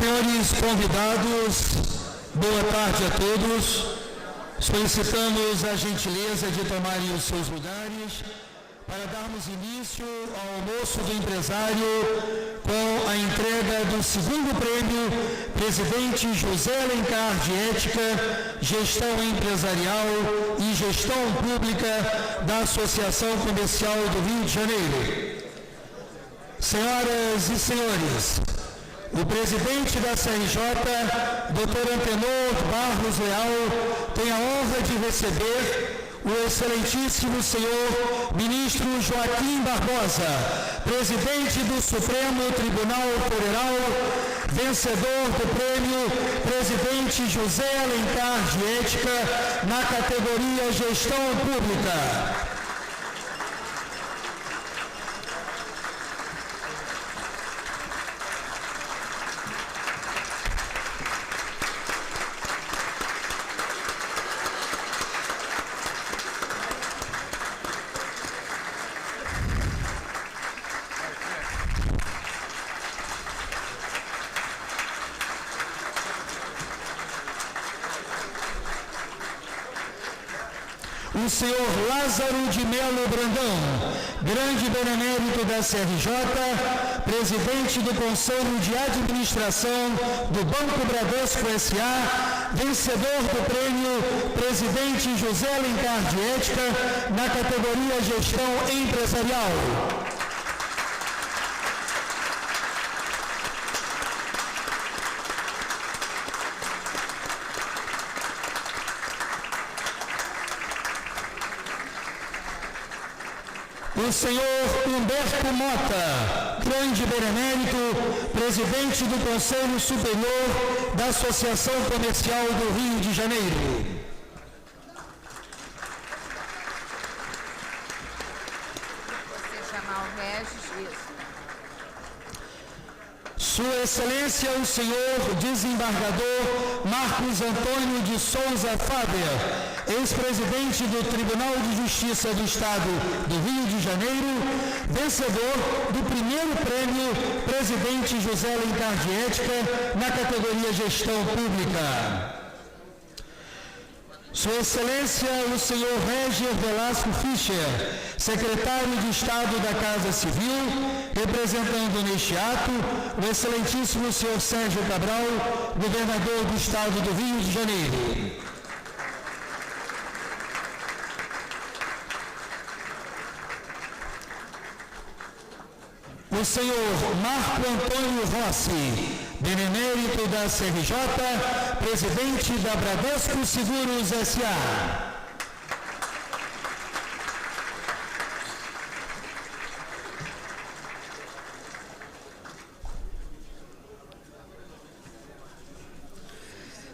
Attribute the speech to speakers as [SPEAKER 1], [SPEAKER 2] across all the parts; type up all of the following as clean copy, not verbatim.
[SPEAKER 1] Senhores convidados, boa tarde a todos. Solicitamos a gentileza de tomarem os seus lugares para darmos início ao almoço do empresário com a entrega do segundo prêmio Presidente José Alencar de Ética, Gestão Empresarial e Gestão Pública da Associação Comercial do Rio de Janeiro. Senhoras e senhores, o presidente da CRJ, Dr. Antenor Barros Leal, tem a honra de receber o excelentíssimo senhor ministro Joaquim Barbosa, presidente do Supremo Tribunal Federal, vencedor do prêmio Presidente José Alencar de Ética na categoria Gestão Pública. O senhor Lázaro de Melo Brandão, grande benemérito da CRJ, presidente do Conselho de Administração do Banco Bradesco S.A., vencedor do prêmio Presidente José Alencar de Ética na categoria Gestão Empresarial. O senhor Humberto Mota, grande benemérito, presidente do Conselho Superior da Associação Comercial do Rio de Janeiro.
[SPEAKER 2] Você chamar o Regis, isso.
[SPEAKER 1] Sua Excelência, o senhor desembargador Marcos Antônio de Souza Faber, ex-presidente do Tribunal de Justiça do Estado do Rio de Janeiro, vencedor do primeiro prêmio Presidente José Alencar de Ética na categoria Gestão Pública. Sua Excelência, o senhor Reger Velasco Fischer, secretário de Estado da Casa Civil, representando neste ato o excelentíssimo senhor Sérgio Cabral, governador do Estado do Rio de Janeiro. O senhor Marco Antônio Rossi, benemérito da CRJ, presidente da Bradesco Seguros S.A.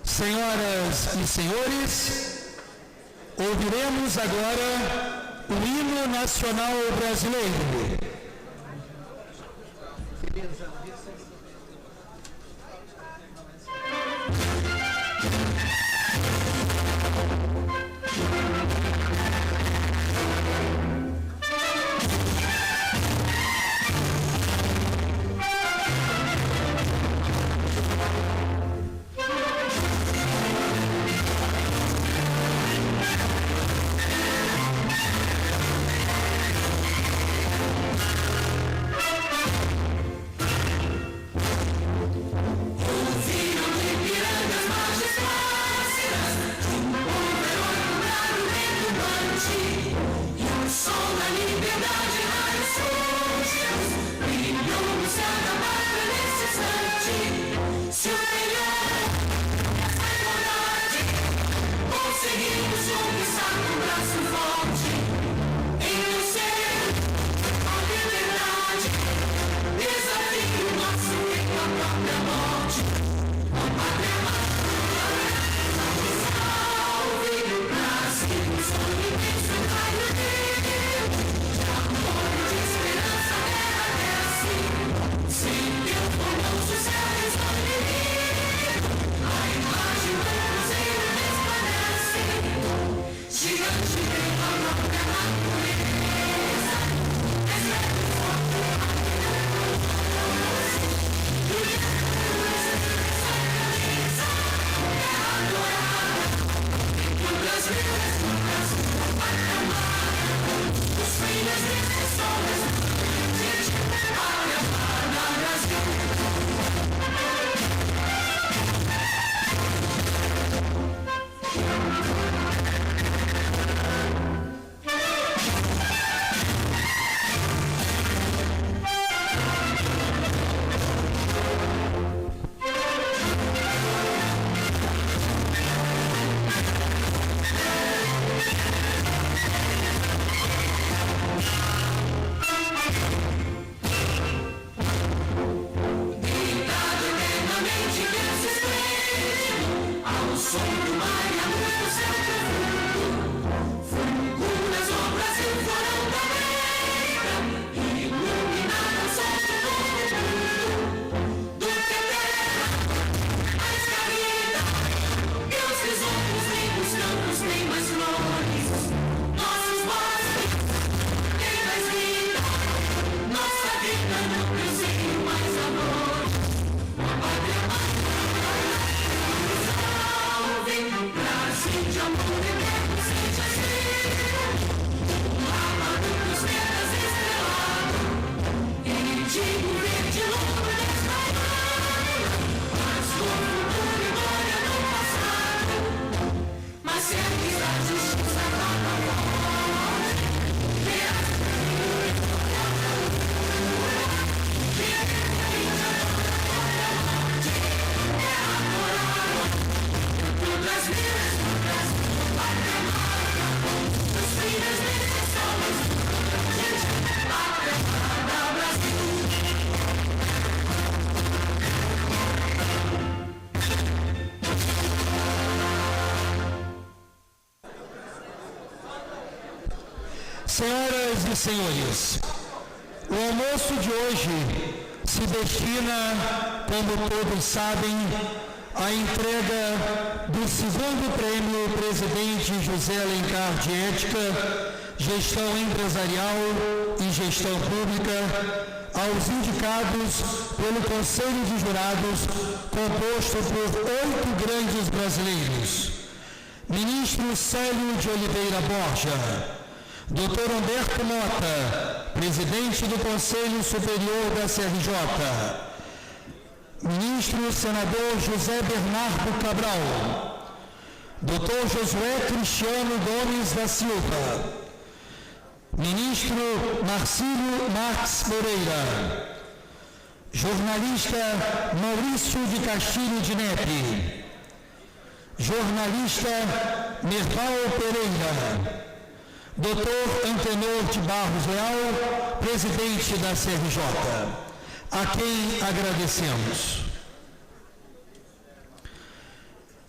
[SPEAKER 1] Senhoras e senhores, ouviremos agora o hino nacional brasileiro. Senhoras e senhores, o almoço de hoje se destina, como todos sabem, à entrega do segundo prêmio Presidente José Alencar de Ética, Gestão Empresarial e Gestão Pública, aos indicados pelo Conselho de Jurados, composto por 8 grandes brasileiros: Ministro Célio de Oliveira Borja, Dr. Humberto Mota, Presidente do Conselho Superior da CRJ, Ministro Senador José Bernardo Cabral, Dr. Josué Cristiano Gomes da Silva, Ministro Marcílio Marques Moreira, jornalista Maurício de Castilho de Nepe, jornalista Merval Pereira, Dr. Antenor de Barros Leal, presidente da CRJ, a quem agradecemos.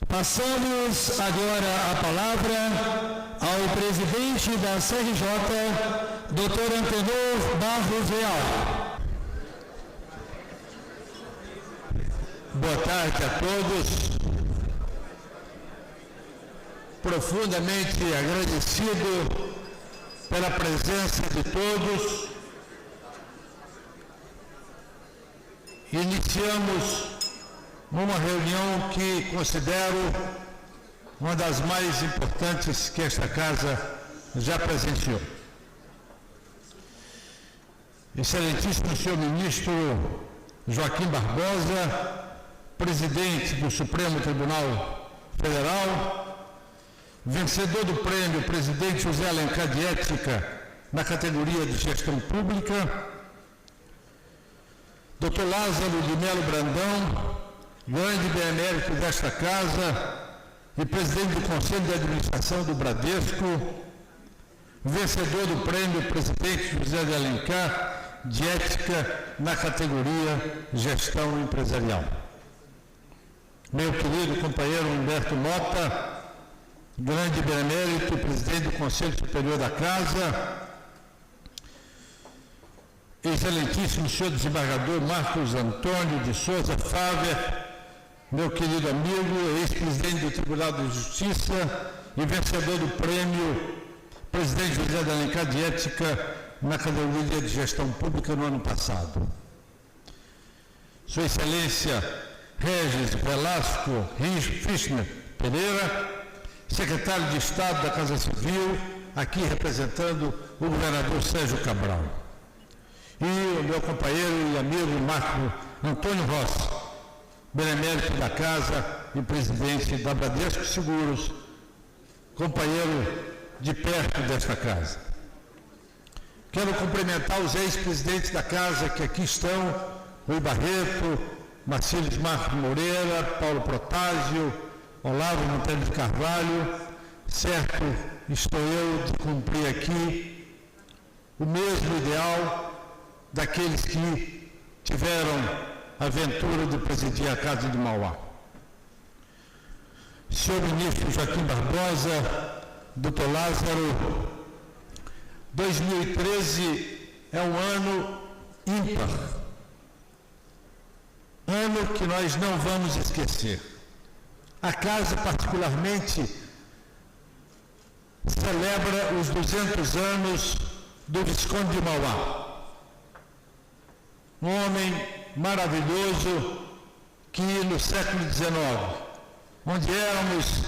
[SPEAKER 1] Passamos agora a palavra ao presidente da CRJ, Dr. Antenor Barros Leal.
[SPEAKER 3] Boa tarde a todos. Profundamente agradecido pela presença de todos. Iniciamos uma reunião que considero uma das mais importantes que esta casa já presenciou. Excelentíssimo senhor ministro Joaquim Barbosa, presidente do Supremo Tribunal Federal, vencedor do prêmio Presidente José Alencar de Ética na categoria de Gestão Pública, Dr. Lázaro de Melo Brandão, grande benemérito desta casa e presidente do Conselho de Administração do Bradesco, vencedor do prêmio Presidente José de Alencar de Ética na categoria Gestão Empresarial. Meu querido companheiro Humberto Mota, grande benemérito, presidente do Conselho Superior da Casa, excelentíssimo senhor desembargador Marcos Antônio de Souza Fáver, meu querido amigo, ex-presidente do Tribunal de Justiça e vencedor do prêmio Presidente José de Alencar de Ética na categoria de Gestão Pública no ano passado. Sua Excelência Regis Velasco Fischner Pereira, secretário de Estado da Casa Civil, aqui representando o governador Sérgio Cabral. E o meu companheiro e amigo Marco Antônio Rossi, benemérito da Casa e presidente da Bradesco Seguros, companheiro de perto desta Casa. Quero cumprimentar os ex-presidentes da Casa que aqui estão, Rui Barreto, Marcílio Marcos Moreira, Paulo Protásio, Olavo Monteiro de Carvalho. Certo estou eu de cumprir aqui o mesmo ideal daqueles que tiveram a aventura de presidir a Casa de Mauá. Senhor ministro Joaquim Barbosa, doutor Lázaro, 2013 é um ano ímpar, ano que nós não vamos esquecer. A Casa, particularmente, celebra os 200 anos do Visconde de Mauá, um homem maravilhoso que no século XIX, onde éramos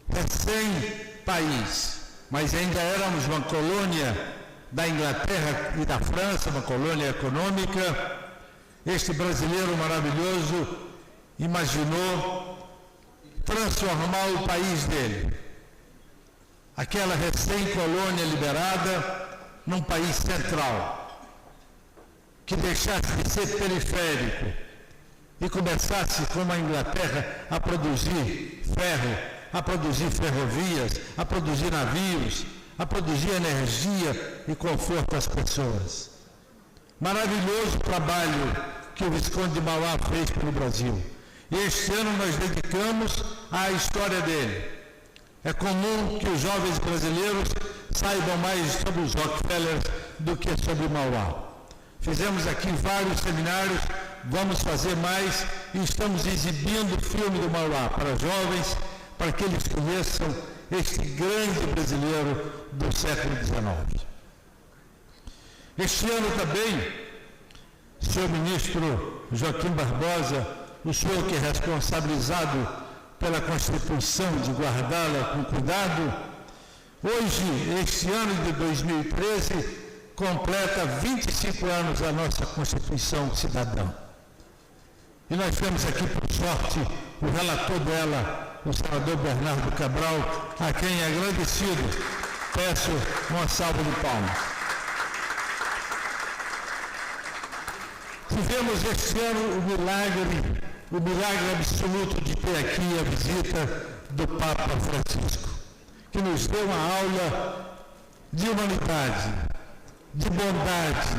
[SPEAKER 3] recém-país, mas ainda éramos uma colônia da Inglaterra e da França, uma colônia econômica, este brasileiro maravilhoso imaginou transformar o país dele, aquela recém-colônia liberada, num país central, que deixasse de ser periférico e começasse, como a Inglaterra, a produzir ferro, a produzir ferrovias, a produzir navios, a produzir energia e conforto às pessoas. Maravilhoso trabalho que o Visconde de Mauá fez pelo Brasil. E este ano nós dedicamos à história dele. É comum que os jovens brasileiros saibam mais sobre os Rockefellers do que sobre Mauá. Fizemos aqui vários seminários, vamos fazer mais e estamos exibindo o filme do Mauá para jovens, para que eles conheçam este grande brasileiro do século XIX. Este ano também, senhor ministro Joaquim Barbosa, o senhor que é responsabilizado pela Constituição de guardá-la com cuidado, hoje, este ano de 2013, completa 25 anos a nossa Constituição Cidadã. E nós temos aqui, por sorte, o relator dela, o senador Bernardo Cabral, a quem agradecido peço uma salva de palmas. Tivemos este ano o milagre absoluto de ter aqui a visita do Papa Francisco, que nos deu uma aula de humanidade, de bondade,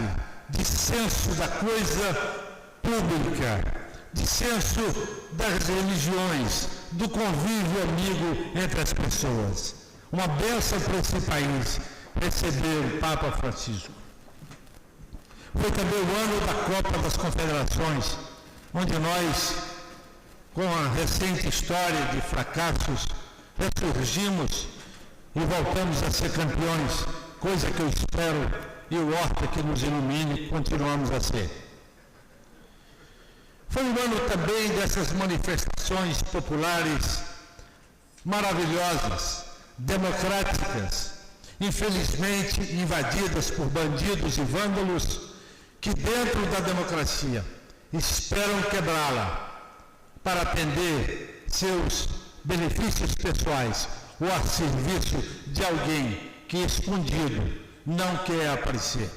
[SPEAKER 3] de senso da coisa pública, de senso das religiões, do convívio amigo entre as pessoas. Uma bênção para esse país receber o Papa Francisco. Foi também o ano da Copa das Confederações, onde nós, com a recente história de fracassos, ressurgimos e voltamos a ser campeões, coisa que eu espero e o Horta que nos ilumine, continuamos a ser. Foi um ano também dessas manifestações populares maravilhosas, democráticas, infelizmente invadidas por bandidos e vândalos que dentro da democracia esperam quebrá-la para atender seus benefícios pessoais ou a serviço de alguém que escondido não quer aparecer.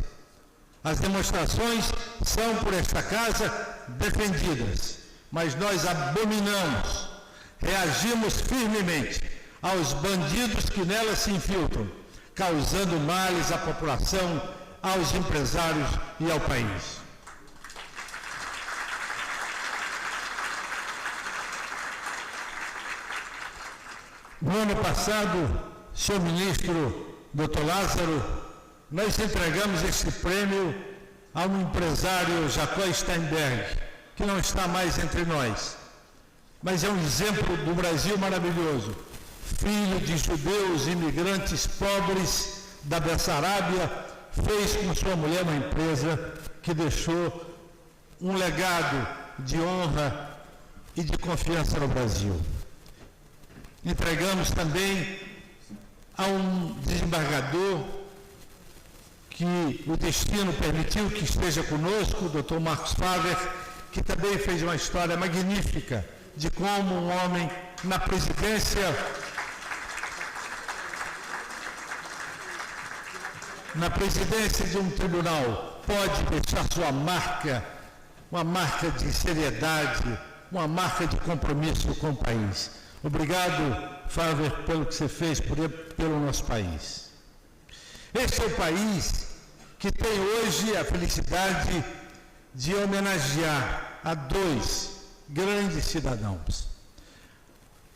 [SPEAKER 3] As demonstrações são por esta casa defendidas, mas nós abominamos, reagimos firmemente aos bandidos que nelas se infiltram, causando males à população, aos empresários e ao país. No ano passado, senhor ministro Dr. Lázaro, nós entregamos este prêmio a um empresário, Jacó Steinberg, que não está mais entre nós, mas é um exemplo do Brasil maravilhoso, filho de judeus imigrantes pobres da Bessarábia, fez com sua mulher uma empresa que deixou um legado de honra e de confiança no Brasil. Entregamos também a um desembargador que o destino permitiu que esteja conosco, o Dr. Marcos Faber, que também fez uma história magnífica de como um homem na presidência de um tribunal pode deixar sua marca, uma marca de seriedade, uma marca de compromisso com o país. Obrigado, Faber, pelo que você fez pelo nosso país. Este é o país que tem hoje a felicidade de homenagear a dois grandes cidadãos.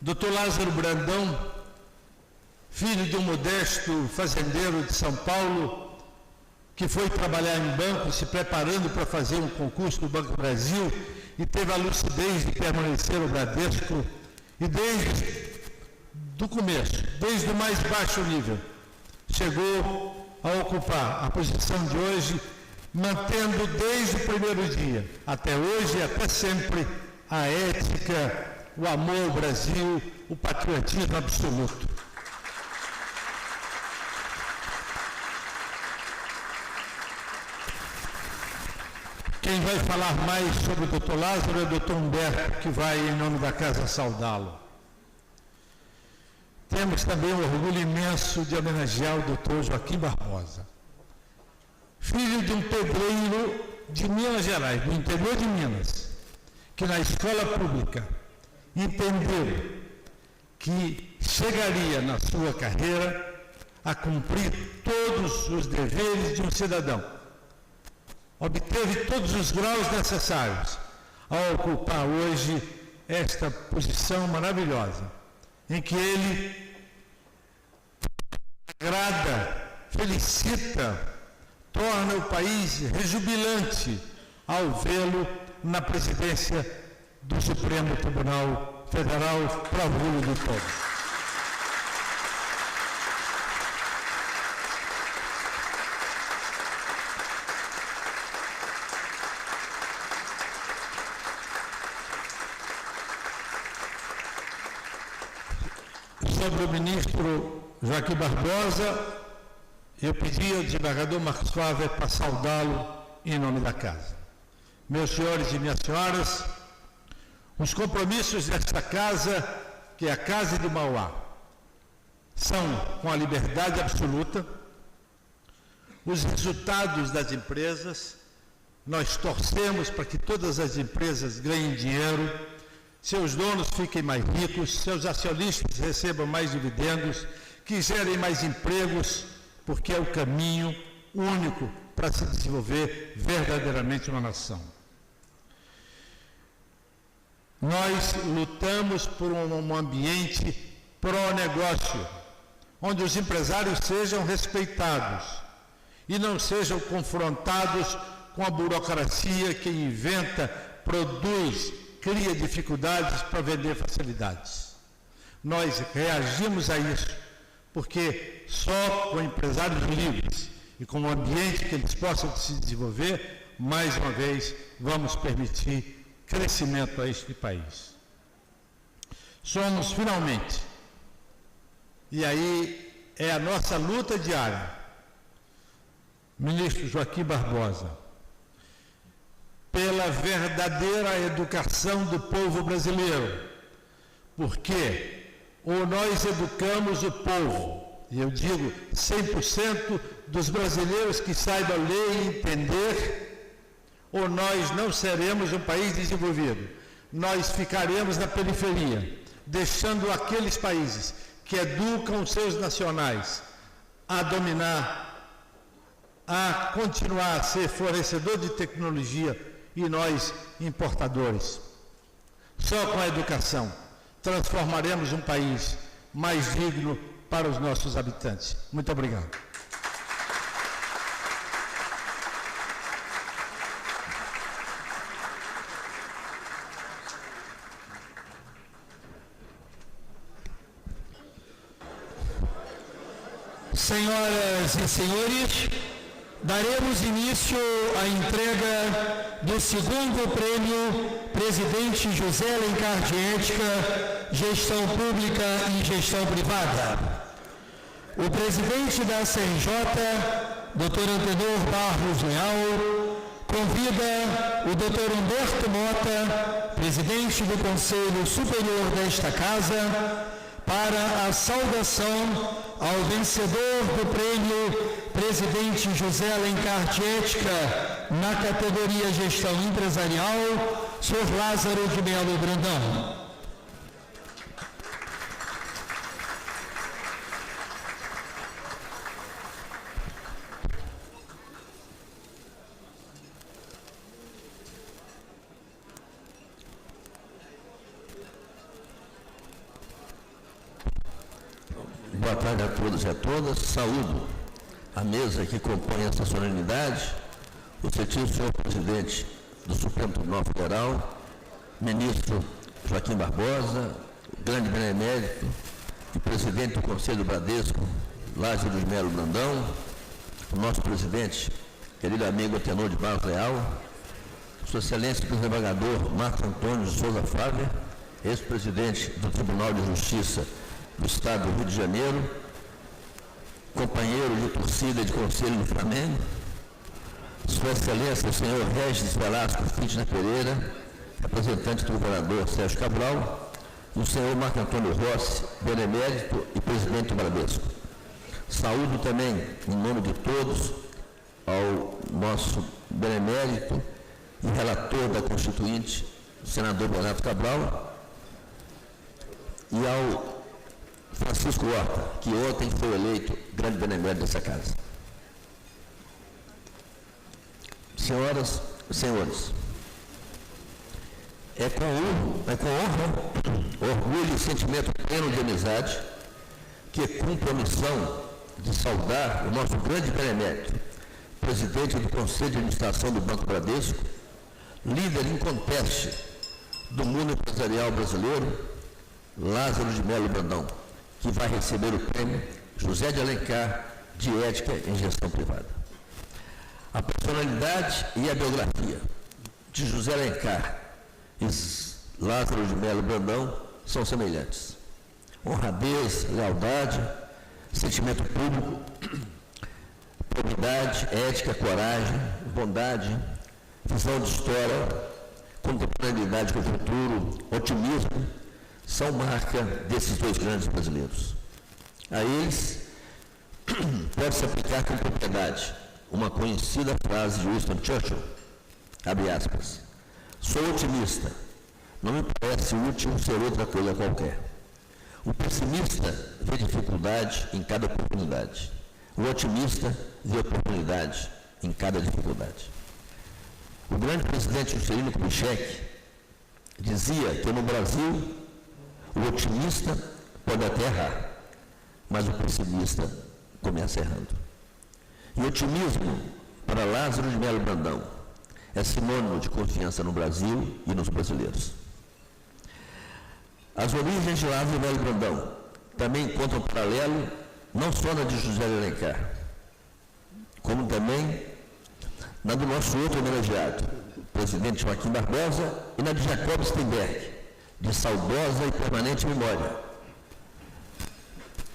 [SPEAKER 3] Dr. Lázaro Brandão, filho de um modesto fazendeiro de São Paulo, que foi trabalhar em banco, se preparando para fazer um concurso do Banco do Brasil e teve a lucidez de permanecer no Bradesco e desde o começo, desde o mais baixo nível, chegou a ocupar a posição de hoje, mantendo desde o primeiro dia, até hoje e até sempre, a ética, o amor ao Brasil, o patriotismo absoluto. Quem vai falar mais sobre o Dr. Lázaro é o Dr. Humberto, que vai, em nome da casa, saudá-lo. Temos também o orgulho imenso de homenagear o Dr. Joaquim Barbosa, filho de um pedreiro de Minas Gerais, do interior de Minas, que na escola pública entendeu que chegaria na sua carreira a cumprir todos os deveres de um cidadão. Obteve todos os graus necessários a ocupar hoje esta posição maravilhosa, em que ele agrada, felicita, torna o país rejubilante ao vê-lo na presidência do Supremo Tribunal Federal, para orgulho de todos. Sobre o ministro Joaquim Barbosa, eu pedi ao desembargador Marcos Fávia para saudá-lo em nome da casa. Meus senhores e minhas senhoras, os compromissos desta casa, que é a Casa de Mauá, são com a liberdade absoluta. Os resultados das empresas, nós torcemos para que todas as empresas ganhem dinheiro, seus donos fiquem mais ricos, seus acionistas recebam mais dividendos, que gerem mais empregos, porque é o caminho único para se desenvolver verdadeiramente uma nação. Nós lutamos por um ambiente pró-negócio, onde os empresários sejam respeitados e não sejam confrontados com a burocracia que inventa, produz, cria dificuldades para vender facilidades. Nós reagimos a isso, porque só com empresários livres e com um ambiente que eles possam se desenvolver, mais uma vez, vamos permitir crescimento a este país. Somos finalmente, e aí é a nossa luta diária, ministro Joaquim Barbosa, pela verdadeira educação do povo brasileiro, porque ou nós educamos o povo, e eu digo 100% dos brasileiros que saibam ler e entender, ou nós não seremos um país desenvolvido. Nós ficaremos na periferia, deixando aqueles países que educam os seus nacionais a dominar, a continuar a ser fornecedor de tecnologia e nós importadores. Só com a educação transformaremos um país mais digno para os nossos habitantes. Muito obrigado.
[SPEAKER 1] Senhoras e senhores, daremos início à entrega do segundo prêmio Presidente José Alencar de Ética, Gestão Pública e Gestão Privada. O presidente da CNJ, Dr. Antenor Barros Leal, convida o Dr. Humberto Mota, presidente do Conselho Superior desta Casa, para a saudação ao vencedor do prêmio Presidente José Alencar de Ética na categoria Gestão Empresarial, Sr. Lázaro de Melo Brandão.
[SPEAKER 4] Boa tarde a todos e a todas. Saúdo a mesa que compõe essa solenidade, o excelentíssimo senhor presidente do Supremo Tribunal Federal, ministro Joaquim Barbosa, grande benemérito e presidente do Conselho do Bradesco, Lázaro de Melo Brandão, o nosso presidente, querido amigo Antenor de Barros Leal, Sua Excelência o desembargador Marcos Antônio de Souza Fávia, ex-presidente do Tribunal de Justiça do Estado do Rio de Janeiro, companheiro de torcida de conselho do Flamengo, Sua Excelência o senhor Regis Velasco Fitner Pereira, representante do governador Sérgio Cabral, e o senhor Marco Antônio Rossi, benemérito e presidente do Bradesco. Saúdo também, em nome de todos, ao nosso benemérito e relator da Constituinte, o senador Bernardo Cabral, e ao Francisco Horta, que ontem foi eleito grande benemérito dessa casa. Senhoras e senhores, é com honra, orgulho e sentimento pleno de amizade que cumpro a missão de saudar o nosso grande benemérito, presidente do Conselho de Administração do Banco Bradesco, líder inconteste do mundo empresarial brasileiro, Lázaro de Melo Brandão, que vai receber o prêmio José de Alencar de Ética em Gestão Privada. A personalidade e a biografia de José Alencar e Lázaro de Melo Brandão são semelhantes. Honradez, lealdade, sentimento público, probidade, ética, coragem, bondade, visão de história, contemporaneidade com o futuro, otimismo, são marca desses dois grandes brasileiros. A eles pode-se aplicar com propriedade uma conhecida frase de Winston Churchill, abre aspas, sou otimista, não me parece útil ser outra coisa qualquer. O pessimista vê dificuldade em cada oportunidade. O otimista vê oportunidade em cada dificuldade. O grande presidente Juscelino Kubitschek dizia que no Brasil o otimista pode até errar, mas o pessimista começa errando. E otimismo, para Lázaro de Melo Brandão, é sinônimo de confiança no Brasil e nos brasileiros. As origens de Lázaro de Melo Brandão também encontram paralelo não só na de José de Alencar, como também na do nosso outro homenageado, o presidente Joaquim Barbosa, e na de Jacob Steinberg, de saudosa e permanente memória,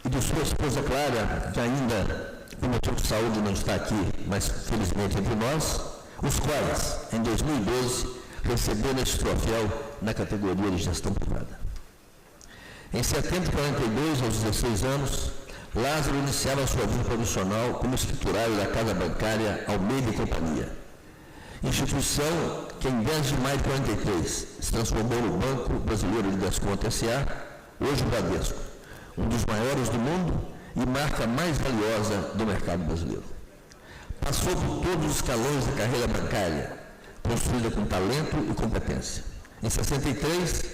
[SPEAKER 4] e de sua esposa Clara, que ainda, por motivo de saúde, não está aqui, mas felizmente entre nós, os quais, em 2012, receberam este troféu na categoria de gestão privada. Em setembro de 42, aos 16 anos, Lázaro iniciava sua vida profissional como escriturário da Casa Bancária Almeida e Companhia, instituição que em 10 de maio de 43 se transformou no Banco Brasileiro de Desconto S.A., hoje o Bradesco, um dos maiores do mundo e marca mais valiosa do mercado brasileiro. Passou por todos os escalões da carreira bancária, construída com talento e competência. Em 63,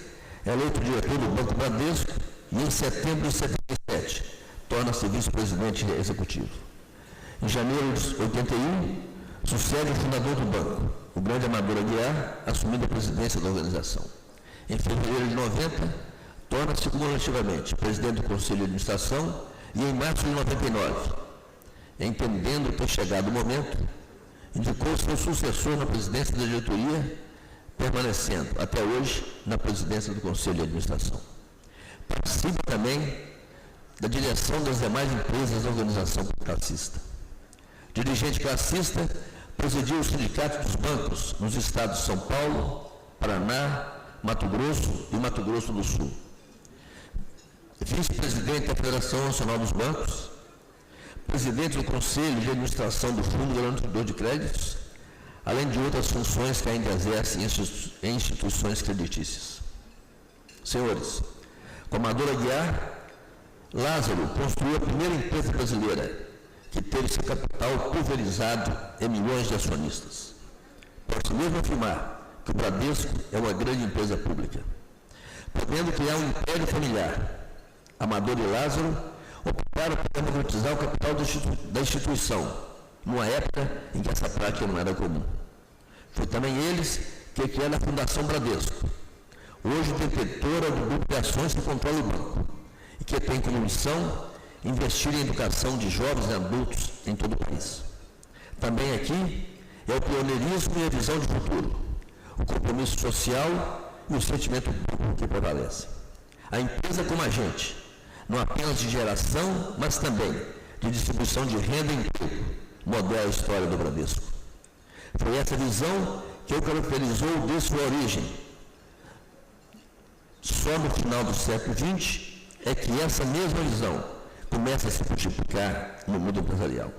[SPEAKER 4] é eleito diretor do Banco Bradesco e em setembro de 77 torna-se vice-presidente executivo. Em janeiro de 81, sucede o fundador do banco, o grande Amador Aguiar, assumindo a presidência da organização. Em fevereiro de 90, torna-se cumulativamente presidente do Conselho de Administração e em março de 99, entendendo ter chegado o momento, indicou seu sucessor na presidência da diretoria, permanecendo até hoje na presidência do Conselho de Administração. Participa também da direção das demais empresas da organização classista. Dirigente classista, presidiu o Sindicato dos Bancos nos estados de São Paulo, Paraná, Mato Grosso e Mato Grosso do Sul. Vice-presidente da Federação Nacional dos Bancos, presidente do Conselho de Administração do Fundo Garantidor de Créditos, além de outras funções que ainda exerce em instituições creditícias. Senhores, com Amador Aguiar, Lázaro construiu a primeira empresa brasileira que teve seu capital pulverizado em milhões de acionistas. Posso mesmo afirmar que o Bradesco é uma grande empresa pública. Podendo criar um império familiar, Amador e Lázaro optaram por democratizar o capital da instituição, numa época em que essa prática não era comum. Foi também eles que criaram a Fundação Bradesco, hoje detentora do grupo de ações que controla o banco, e que tem como missão investir em educação de jovens e adultos em todo o país. Também aqui é o pioneirismo e a visão de futuro, o compromisso social e o sentimento público que prevalece. A empresa como agente, não apenas de geração, mas também de distribuição de renda e emprego, modela a história do Bradesco. Foi essa visão que o caracterizou desde sua origem. Só no final do século XX é que essa mesma visão começa a se multiplicar no mundo empresarial.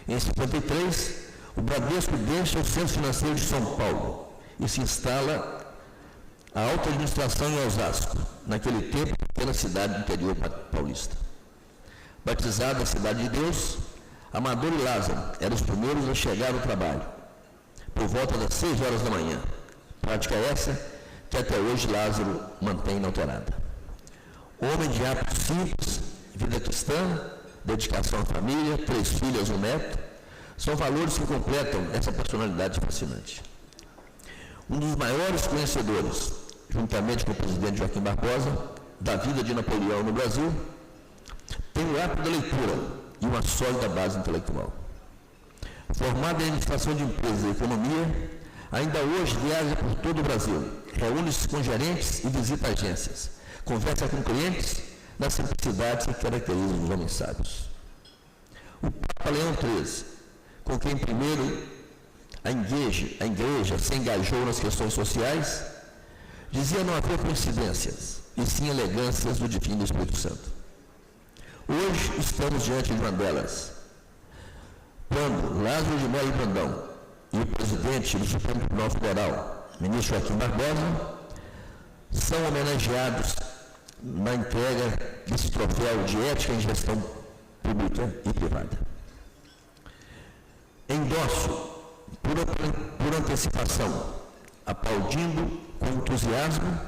[SPEAKER 4] Em 53, o Bradesco deixa o Centro Financeiro de São Paulo e se instala a alta administração em Osasco, naquele tempo pequena cidade do interior paulista. Batizada a Cidade de Deus, Amador e Lázaro eram os primeiros a chegar ao trabalho, por volta das 6 horas da manhã. Prática essa que até hoje Lázaro mantém inalterada. Homem de hábitos simples, vida cristã, dedicação à família, 3 filhas, 1 neto, são valores que completam essa personalidade fascinante. Um dos maiores conhecedores, juntamente com o presidente Joaquim Barbosa, da vida de Napoleão no Brasil, tem o hábito da leitura e uma sólida base intelectual. Formado em administração de empresas e economia, ainda hoje viaja por todo o Brasil, reúne-se com gerentes e visita agências, conversa com clientes na simplicidade que caracteriza os homens sábios. O Papa Leão XIII, com quem primeiro a igreja se engajou nas questões sociais, dizia não haver coincidências, e sim elegâncias do Divino Espírito Santo. Hoje estamos diante de uma delas, quando Lázaro de Melo Brandão e o presidente do Supremo Tribunal Federal, ministro Joaquim Barbosa, são homenageados na entrega desse troféu de ética em gestão pública e privada. Endosso, por antecipação, aplaudindo com entusiasmo,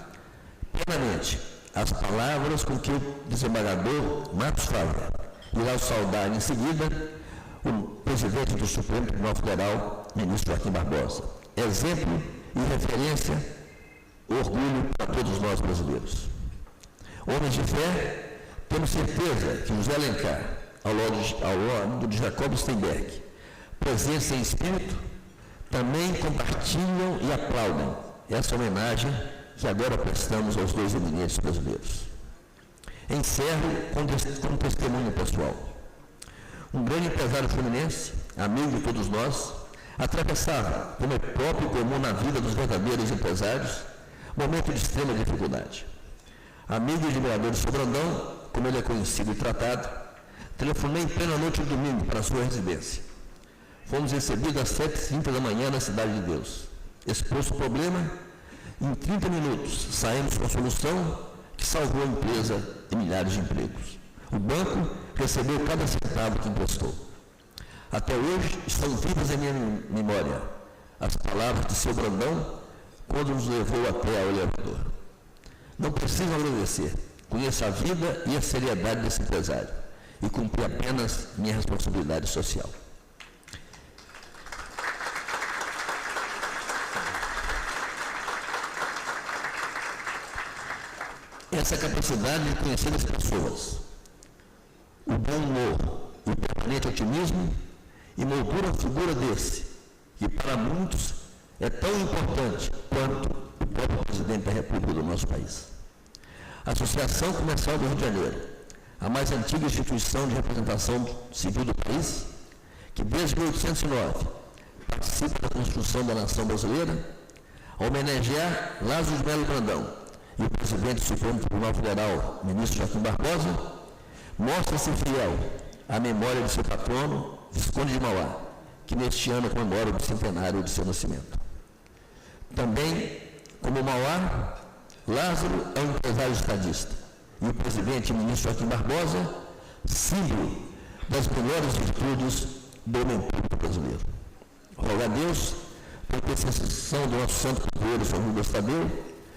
[SPEAKER 4] plenamente, as palavras com que o desembargador Marcos Fávia irá saudar em seguida o presidente do Supremo Tribunal Federal, ministro Joaquim Barbosa. Exemplo e referência, orgulho para todos nós brasileiros. Homens de fé, temos certeza que José Alencar, ao lado de Jacob Steinberg, presença em espírito, também compartilham e aplaudem essa homenagem que agora prestamos aos 2 eminentes brasileiros. Encerro com um testemunho pessoal. Um grande empresário fluminense, amigo de todos nós, atravessava, como é próprio e comum na vida dos verdadeiros empresários, momento de extrema dificuldade. Amigo e admirador de seu Brandão, como ele é conhecido e tratado, telefonei em plena noite de domingo para a sua residência. Fomos recebidos às 7h30 da manhã na Cidade de Deus. Exposto o problema, em 30 minutos saímos com a solução que salvou a empresa e milhares de empregos. O banco recebeu cada centavo que emprestou. Até hoje estão vivas em minha memória as palavras de seu Brandão quando nos levou até ao elevador. Não preciso agradecer. Conheço a vida e a seriedade desse empresário e cumpri apenas minha responsabilidade social. Essa capacidade de conhecer as pessoas, o bom humor, o permanente otimismo e moldura a figura desse, que para muitos é tão importante quanto o próprio presidente da República do nosso país. A Associação Comercial do Rio de Janeiro, a mais antiga instituição de representação civil do país, que desde 1809 participa da construção da nação brasileira, ao homenagear Lázaro de Melo Brandão e o presidente do Supremo Tribunal Federal, ministro Joaquim Barbosa, mostra-se fiel à memória de seu patrono, Visconde de Mauá, que neste ano comemora o bicentenário de seu nascimento. Também, como Mauá, Lázaro é um empresário estadista e o presidente e ministro Joaquim Barbosa, símbolo das melhores virtudes do homem público brasileiro. Rogo a Deus, por intercessão do nosso santo padroeiro, São Rubens Tadeu,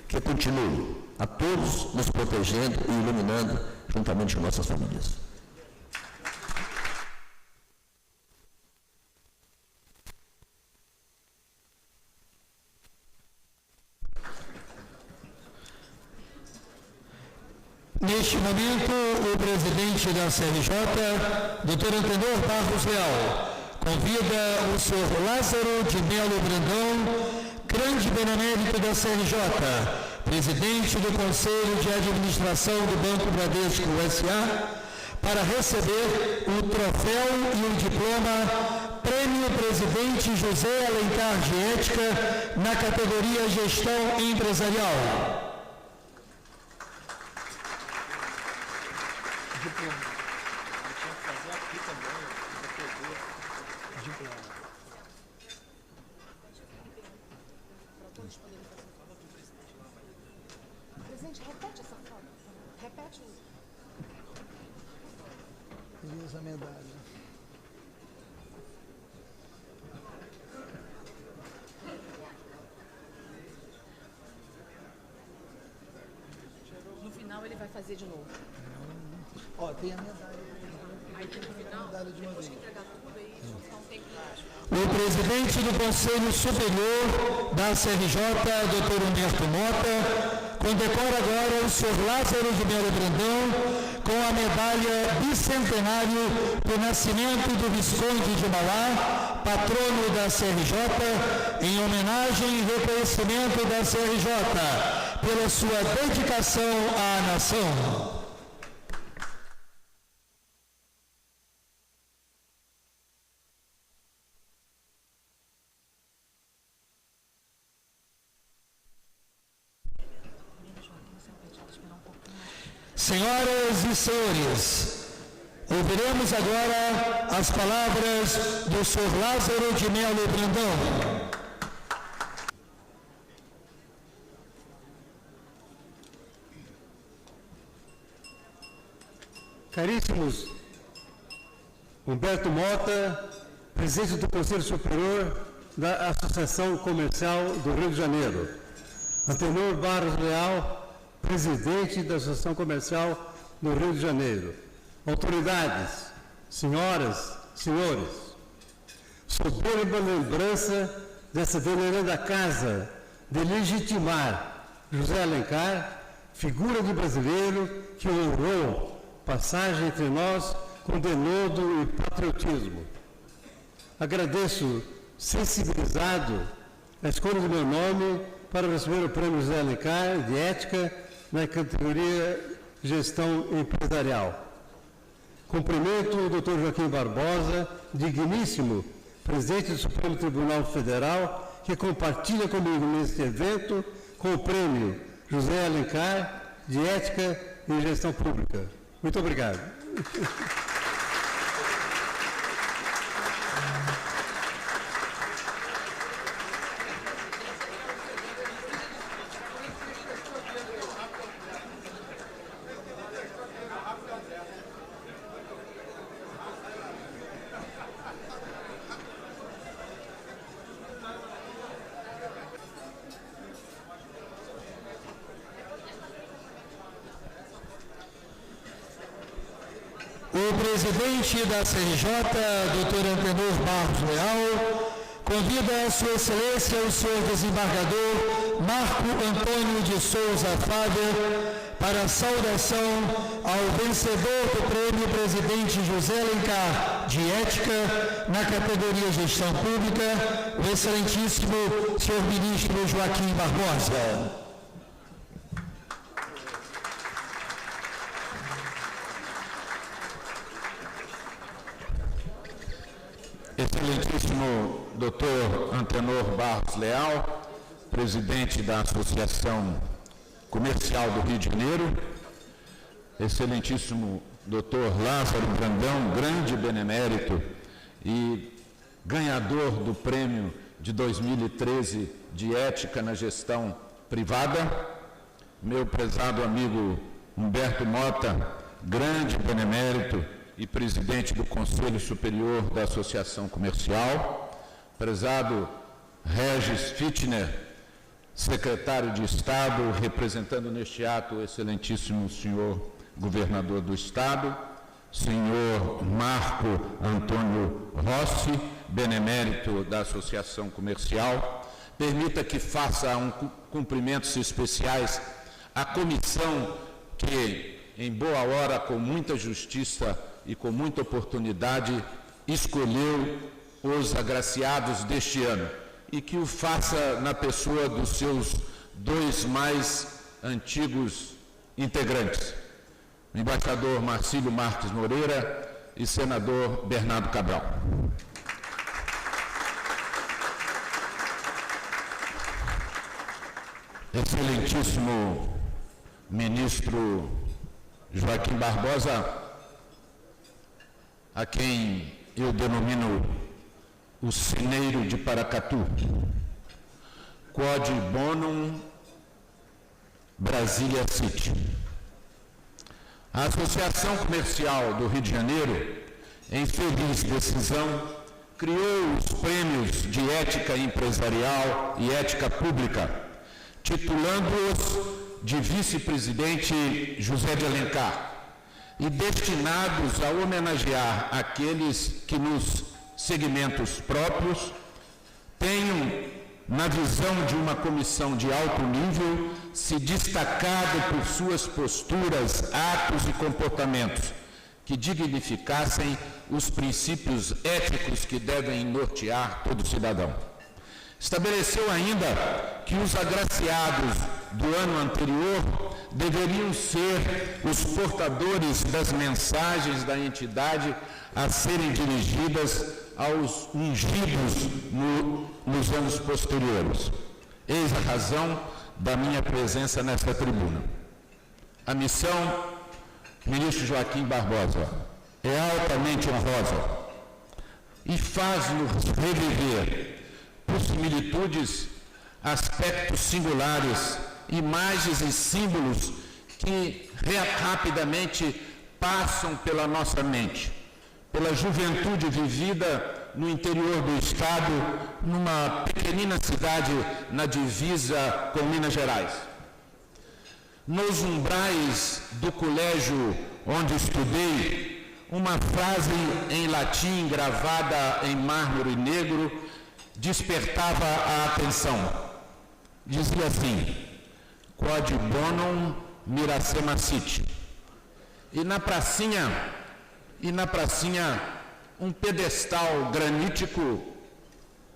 [SPEAKER 4] que continue a todos nos protegendo e iluminando juntamente com nossas famílias.
[SPEAKER 1] Neste momento, o presidente da CNJ, Dr. Antenor Barros Leal, convida o senhor Lázaro de Melo Brandão, grande benemérito da CNJ, presidente do Conselho de Administração do Banco Bradesco S.A., para receber o troféu e o diploma Prêmio Presidente José Alencar de Ética na categoria Gestão Empresarial.
[SPEAKER 2] Presidente, repete essa foto. Repete o...
[SPEAKER 5] Essa medalha.
[SPEAKER 2] No final ele vai fazer de novo.
[SPEAKER 5] Ó, tem a medalha.
[SPEAKER 2] Aí
[SPEAKER 1] O presidente do Conselho Superior da CRJ, Dr. Humberto Mota, condecora agora o Sr. Lázaro de Melo Brandão com a medalha bicentenário do nascimento do Visconde de Mauá, patrono da CRJ, em homenagem e reconhecimento da CRJ pela sua dedicação à nação. Senhoras e senhores, ouviremos agora as palavras do Sr. Lázaro de Melo Brandão.
[SPEAKER 5] Caríssimos, Humberto Mota, presidente do Conselho Superior da Associação Comercial do Rio de Janeiro. Antenor Barros Leal, presidente da Associação Comercial do Rio de Janeiro. Autoridades, senhoras, senhores, soberba lembrança dessa veneranda casa de legitimar José Alencar, figura de brasileiro que honrou passagem entre nós com denodo e patriotismo. Agradeço, sensibilizado, a escolha do meu nome para receber o Prêmio José Alencar de Ética na categoria Gestão Empresarial. Cumprimento o Dr. Joaquim Barbosa, digníssimo presidente do Supremo Tribunal Federal, que compartilha comigo neste evento com o Prêmio José Alencar de Ética e Gestão Pública. Muito obrigado.
[SPEAKER 1] O presidente da CRJ, Dr. Antenor Barros Leal, convida a Sua Excelência o senhor desembargador Marco Antônio de Souza Fávia para a saudação ao vencedor do Prêmio Presidente José Alencar de Ética na categoria Gestão Pública, o excelentíssimo senhor ministro Joaquim Barbosa.
[SPEAKER 3] Excelentíssimo Dr. Antenor Barros Leal, presidente da Associação Comercial do Rio de Janeiro, excelentíssimo Dr. Lázaro Brandão, grande benemérito e ganhador do prêmio de 2013 de Ética na Gestão Privada, meu prezado amigo Humberto Mota, grande benemérito e presidente do Conselho Superior da Associação Comercial, prezado Regis Fittner, secretário de Estado, representando neste ato o excelentíssimo senhor governador do Estado, senhor Marco Antônio Rossi, benemérito da Associação Comercial. Permita que faça cumprimentos especiais à comissão que, em boa hora, com muita justiça e com muita oportunidade, escolheu os agraciados deste ano e que o faça na pessoa dos seus dois mais antigos integrantes, o embaixador Marcílio Marques Moreira e senador Bernardo Cabral. Excelentíssimo ministro Joaquim Barbosa, a quem eu denomino o Cineiro de Paracatu, Quod Bonum Brasília City. A Associação Comercial do Rio de Janeiro, em feliz decisão, criou os prêmios de Ética Empresarial e Ética Pública, titulando-os de Vice-Presidente José de Alencar, e destinados a homenagear aqueles que nos segmentos próprios tenham, na visão de uma comissão de alto nível, se destacado por suas posturas, atos e comportamentos que dignificassem os princípios éticos que devem nortear todo cidadão. Estabeleceu ainda que os agraciados do ano anterior deveriam ser os portadores das mensagens da entidade a serem dirigidas aos ungidos nos anos posteriores. Eis a razão da minha presença nesta tribuna. A missão, ministro Joaquim Barbosa, é altamente honrosa e faz-nos reviver, por similitudes, aspectos singulares, imagens e símbolos que rapidamente passam pela nossa mente, pela juventude vivida no interior do estado, numa pequenina cidade na divisa com Minas Gerais. Nos umbrais do colégio onde estudei, uma frase em latim gravada em mármore negro despertava a atenção. Dizia assim: Quod bonum miracema sit. E na pracinha, um pedestal granítico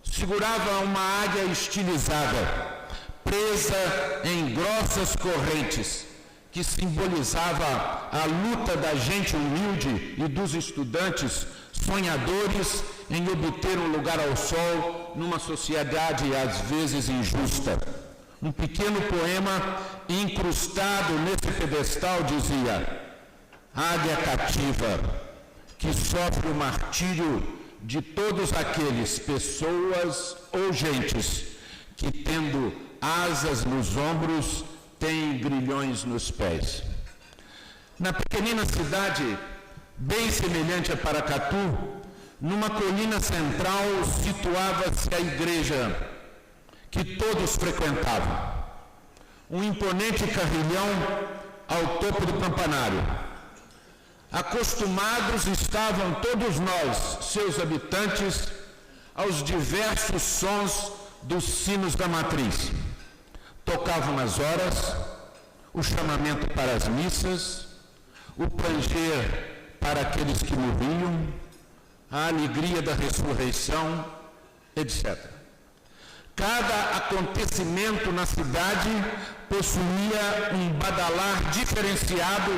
[SPEAKER 3] segurava uma águia estilizada, presa em grossas correntes, que simbolizava a luta da gente humilde e dos estudantes sonhadores em obter um lugar ao sol numa sociedade às vezes injusta. Um pequeno poema incrustado nesse pedestal dizia: águia cativa, que sofre o martírio de todos aqueles, pessoas ou gentes, que tendo asas nos ombros, têm grilhões nos pés. Na pequenina cidade, bem semelhante a Paracatu, numa colina central situava-se a igreja que todos frequentavam. Um imponente carrilhão ao topo do campanário. Acostumados estavam todos nós, seus habitantes, aos diversos sons dos sinos da matriz. Tocavam nas horas, o chamamento para as missas, o planger para aqueles que morriam, a alegria da ressurreição, etc. Cada acontecimento na cidade possuía um badalar diferenciado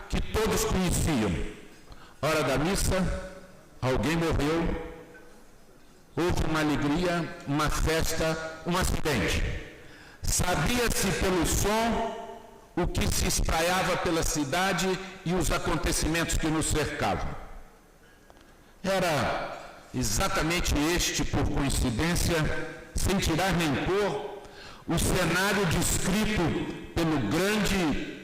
[SPEAKER 3] que todos conheciam. Hora da missa, alguém morreu, houve uma alegria, uma festa, um acidente. Sabia-se pelo som o que se espraiava pela cidade e os acontecimentos que nos cercavam. Era exatamente este, por coincidência, sem tirar nem pôr, o cenário descrito pelo grande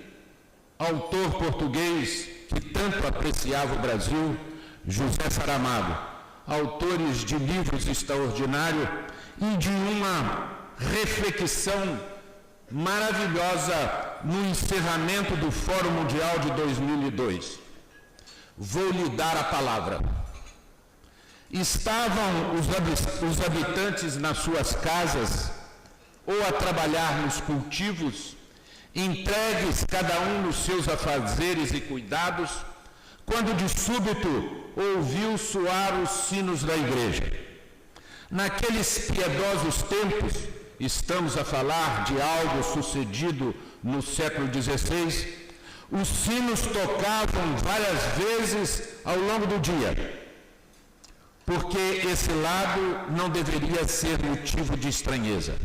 [SPEAKER 3] autor português que tanto apreciava o Brasil, José Saramago, autores de livros extraordinários e de uma reflexão maravilhosa no encerramento do Fórum Mundial de 2002. Vou lhe dar a palavra. Estavam os habitantes nas suas casas ou a trabalhar nos cultivos, entregues cada um nos seus afazeres e cuidados, quando de súbito ouviu soar os sinos da igreja. Naqueles piedosos tempos, estamos a falar de algo sucedido no século XVI, os sinos tocavam várias vezes ao longo do dia, porque esse lado não deveria ser motivo de estranheza.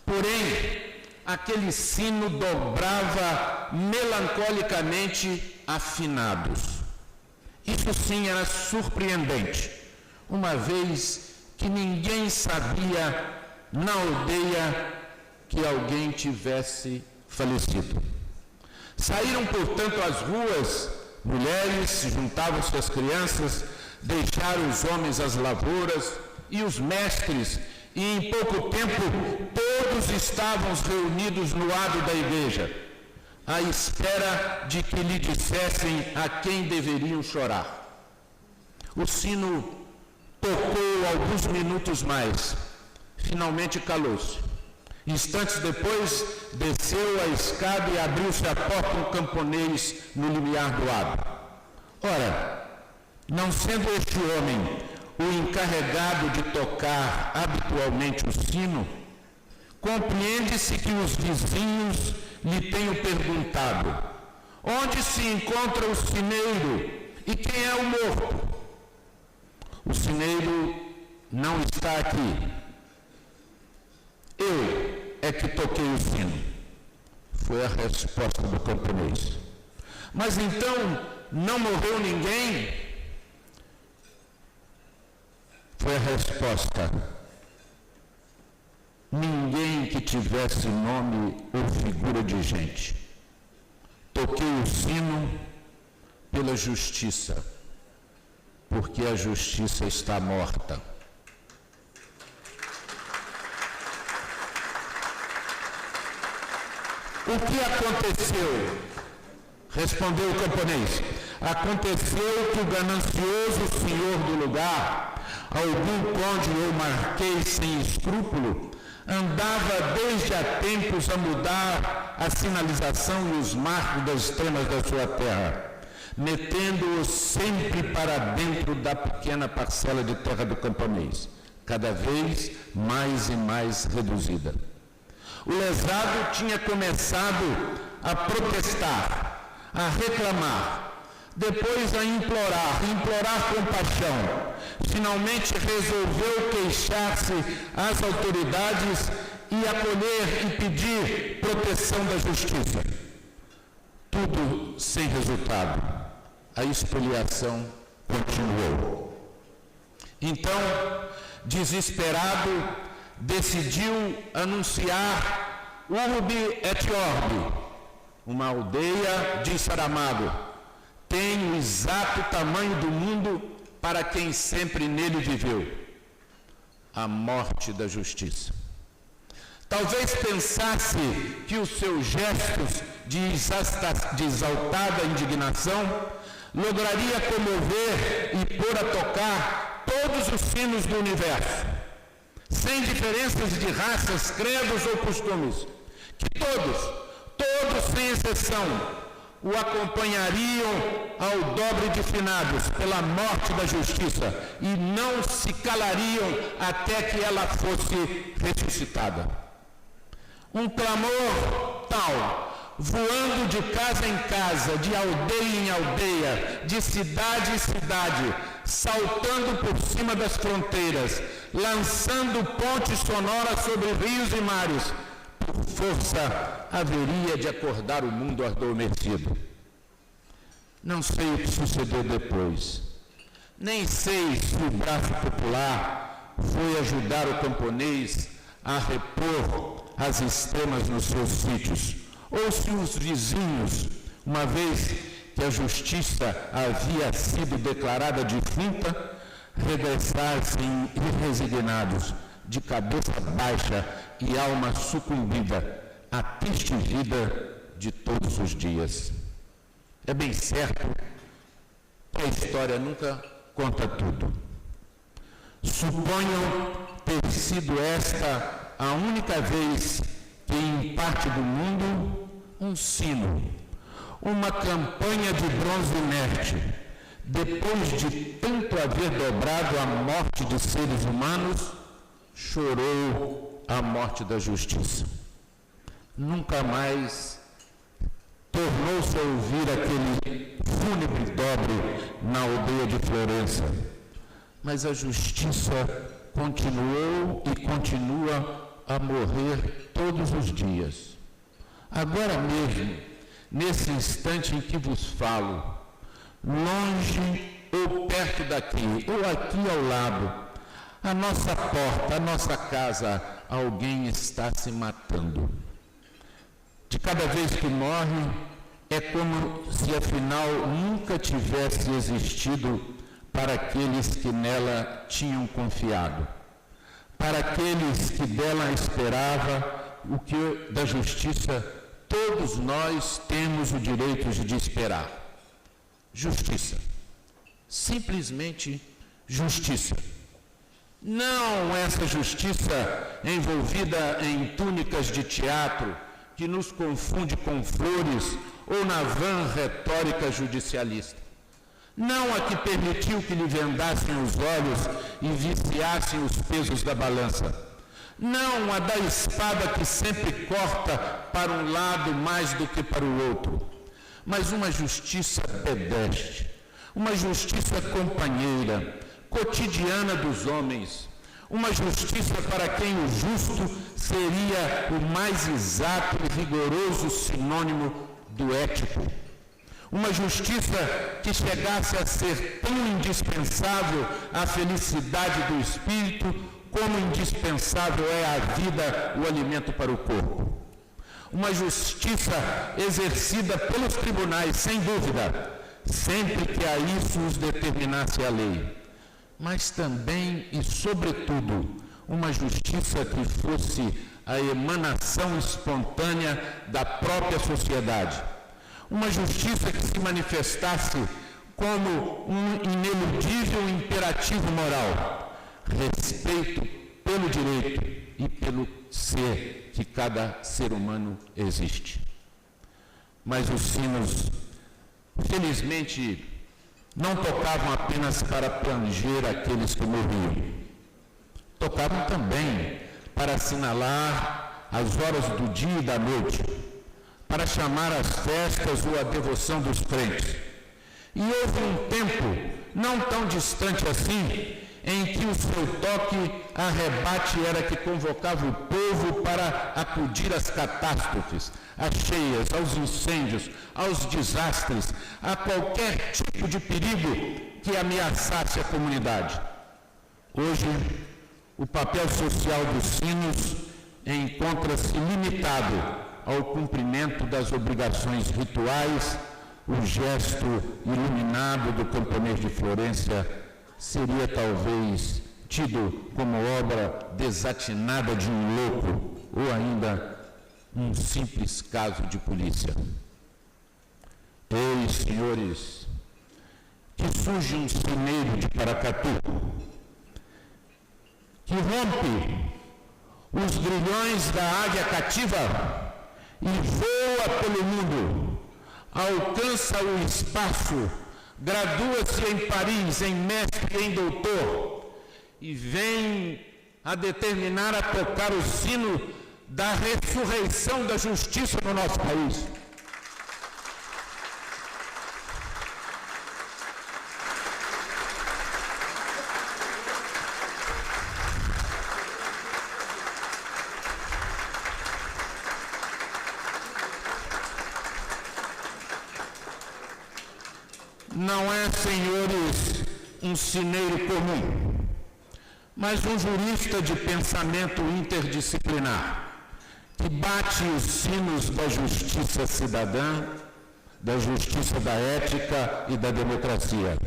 [SPEAKER 3] Porém, aquele sino dobrava melancolicamente afinados. Isso sim era surpreendente, uma vez que ninguém sabia na aldeia que alguém tivesse falecido. Saíram, portanto, às ruas, mulheres, juntavam-se às crianças, deixaram os homens às lavouras e os mestres, e em pouco tempo todos estavam reunidos no adro da igreja. à espera de que lhe dissessem a quem deveriam chorar. O sino tocou alguns minutos mais. Finalmente calou-se. Instantes depois, desceu a escada e abriu-se a porta um camponês no limiar do adro. Ora, não sendo este homem o encarregado de tocar habitualmente o sino, compreende-se que os vizinhos lhe tenham perguntado: onde se encontra o sineiro e quem é o morto? O sineiro não está aqui. Eu é que toquei o sino. Foi a resposta do camponês. Mas então não morreu ninguém? Foi a resposta: ninguém que tivesse nome ou figura de gente. Toquei o sino pela justiça, porque a justiça está morta. O que aconteceu? Respondeu o camponês. Aconteceu que o ganancioso senhor do lugar, algum conde ou marquês sem escrúpulo, andava desde há tempos a mudar a sinalização e os marcos das extremas da sua terra, metendo-os sempre para dentro da pequena parcela de terra do camponês, cada vez mais e mais reduzida. O lesado tinha começado a protestar, a reclamar, depois a implorar compaixão. Finalmente resolveu queixar-se às autoridades e acolher e pedir proteção da justiça. Tudo sem resultado. A expoliação continuou. Então, desesperado, decidiu anunciar Urbi et Orbi, uma aldeia de Saramago. Tem o exato tamanho do mundo para quem sempre nele viveu: a morte da justiça. Talvez pensasse que os seus gestos de exaltada indignação lograria comover e pôr a tocar todos os sinos do universo, sem diferenças de raças, credos ou costumes, que todos sem exceção, o acompanhariam ao dobre de finados pela morte da justiça e não se calariam até que ela fosse ressuscitada. Um clamor tal, voando de casa em casa, de aldeia em aldeia, de cidade em cidade, saltando por cima das fronteiras, lançando pontes sonoras sobre rios e mares, por força haveria de acordar o mundo adormecido. Não sei o que sucedeu depois. Nem sei se o braço popular foi ajudar o camponês a repor as extremas nos seus sítios, ou se os vizinhos, uma vez que a justiça havia sido declarada defunta, regressassem resignados, de cabeça baixa e alma sucumbida à triste vida de todos os dias. É bem certo que a história nunca conta tudo. Suponham ter sido esta a única vez que em parte do mundo um sino, uma campanha de bronze inerte, depois de tanto haver dobrado a morte de seres humanos, chorou a morte da justiça. Nunca mais tornou-se a ouvir aquele fúnebre dobre na aldeia de Florença. Mas a justiça continuou e continua a morrer todos os dias. Agora mesmo, nesse instante em que vos falo, longe ou perto daqui, ou aqui ao lado, a nossa porta, a nossa casa, alguém está se matando. De cada vez que morre, é como se afinal nunca tivesse existido para aqueles que nela tinham confiado, para aqueles que dela esperava o que da justiça todos nós temos o direito de esperar. Justiça. Simplesmente justiça. Não essa justiça envolvida em túnicas de teatro, que nos confunde com flores ou na vã retórica judicialista. Não a que permitiu que lhe vendassem os olhos e viciassem os pesos da balança. Não a da espada que sempre corta para um lado mais do que para o outro. Mas uma justiça pedestre, uma justiça companheira, cotidiana dos homens, uma justiça para quem o justo seria o mais exato e rigoroso sinônimo do ético. Uma justiça que chegasse a ser tão indispensável à felicidade do espírito como indispensável é à vida o alimento para o corpo. Uma justiça exercida pelos tribunais, sem dúvida, sempre que a isso os determinasse a lei. Mas também e sobretudo uma justiça que fosse a emanação espontânea da própria sociedade. Uma justiça que se manifestasse como um ineludível imperativo moral, respeito pelo direito e pelo ser que cada ser humano existe. Mas os sinos, felizmente, não tocavam apenas para planger aqueles que morriam. Tocavam também para assinalar as horas do dia e da noite, para chamar as festas ou a devoção dos crentes. E houve um tempo, não tão distante assim, em que o seu toque a rebate era que convocava o povo para acudir às catástrofes, às cheias, aos incêndios, aos desastres, a qualquer tipo de perigo que ameaçasse a comunidade. Hoje, o papel social dos sinos encontra-se limitado ao cumprimento das obrigações rituais. O gesto iluminado do camponês de Florência seria talvez tido como obra desatinada de um louco ou ainda um simples caso de polícia. Eis, senhores, que surge um sineiro de Paracatu, que rompe os grilhões da águia cativa e voa pelo mundo, alcança o espaço, gradua-se em Paris, em mestre e em doutor, e vem a determinar a tocar o sino da ressurreição da justiça no nosso país. Não é, senhores, um sineiro comum, mas um jurista de pensamento interdisciplinar, que bate os sinos da justiça cidadã, da justiça da ética e da democracia.